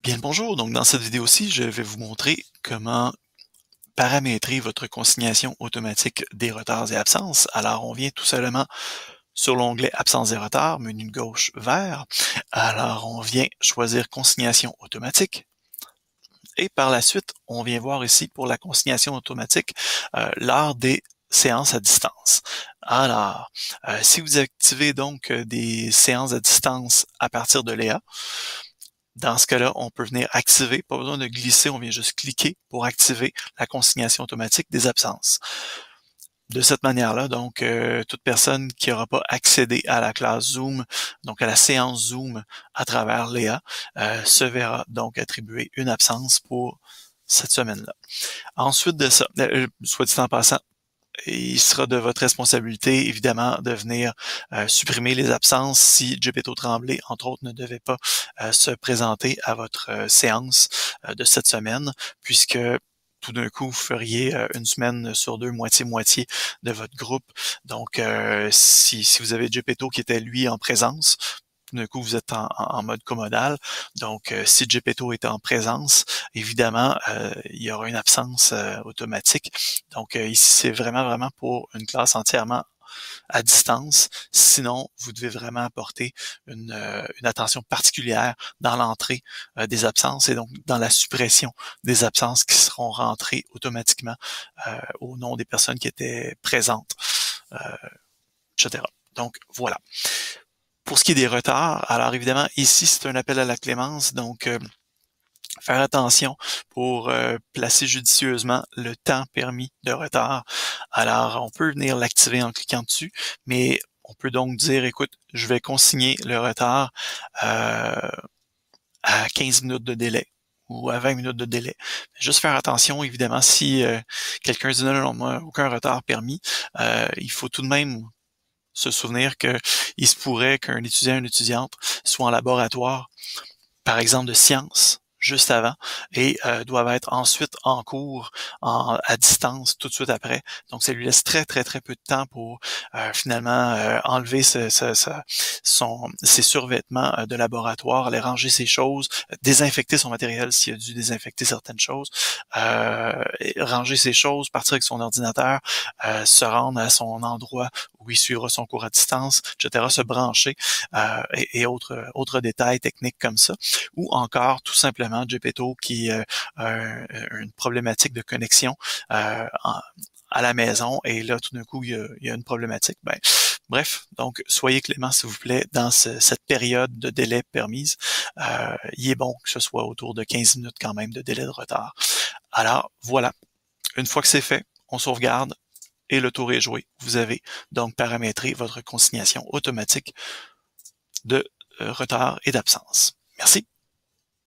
Bien le bonjour, donc dans cette vidéo-ci, je vais vous montrer comment paramétrer votre consignation automatique des retards et absences. Alors, on vient tout simplement sur l'onglet Absences et retards, menu de gauche vert. Alors, on vient choisir Consignation automatique. Et par la suite, on vient voir ici pour la consignation automatique lors des séances à distance. Alors, si vous activez donc des séances à distance à partir de Léa, dans ce cas-là, on peut venir activer, pas besoin de glisser, on vient juste cliquer pour activer la consignation automatique des absences. De cette manière-là, donc, toute personne qui n'aura pas accédé à la classe Zoom, donc à la séance Zoom à travers Léa, se verra donc attribuer une absence pour cette semaine-là. Ensuite de ça, soit dit en passant, il sera de votre responsabilité, évidemment, de venir supprimer les absences si Gepetto Tremblay, entre autres, ne devait pas se présenter à votre séance de cette semaine, puisque tout d'un coup, vous feriez une semaine sur deux, moitié-moitié de votre groupe. Donc, si vous avez Gepetto qui était, lui, en présence, tout d'un coup, vous êtes en mode comodal. Donc, si Gepetto est en présence, évidemment, il y aura une absence automatique. Donc, ici, c'est vraiment pour une classe entièrement à distance. Sinon, vous devez vraiment apporter une attention particulière dans l'entrée des absences et donc dans la suppression des absences qui seront rentrées automatiquement au nom des personnes qui étaient présentes, euh, etc. Donc, voilà. Pour ce qui est des retards, alors évidemment, ici, c'est un appel à la clémence, donc faire attention pour placer judicieusement le temps permis de retard. Alors, on peut venir l'activer en cliquant dessus, mais on peut donc dire, écoute, je vais consigner le retard à 15 minutes de délai ou à 20 minutes de délai. Juste faire attention, évidemment, si quelqu'un dit non, moi, aucun retard permis, il faut tout de même se souvenir que il se pourrait qu'un étudiant, une étudiante soit en laboratoire, par exemple de sciences, juste avant, et doivent être ensuite en cours, à distance, tout de suite après. Donc, ça lui laisse très peu de temps pour finalement enlever ses survêtements de laboratoire, aller ranger ses choses, désinfecter son matériel s'il a dû désinfecter certaines choses, ranger ses choses, partir avec son ordinateur, se rendre à son endroit où il suivra son cours à distance, etc., se brancher et autres détails techniques comme ça. Ou encore tout simplement Gepetto qui a une problématique de connexion à la maison et là tout d'un coup il y a une problématique. Bref, donc soyez clément s'il vous plaît dans cette période de délai permise. Il est bon que ce soit autour de 15 minutes quand même de délai de retard. Alors voilà, une fois que c'est fait, on sauvegarde et le tour est joué. Vous avez donc paramétré votre consignation automatique de retard et d'absence. Merci.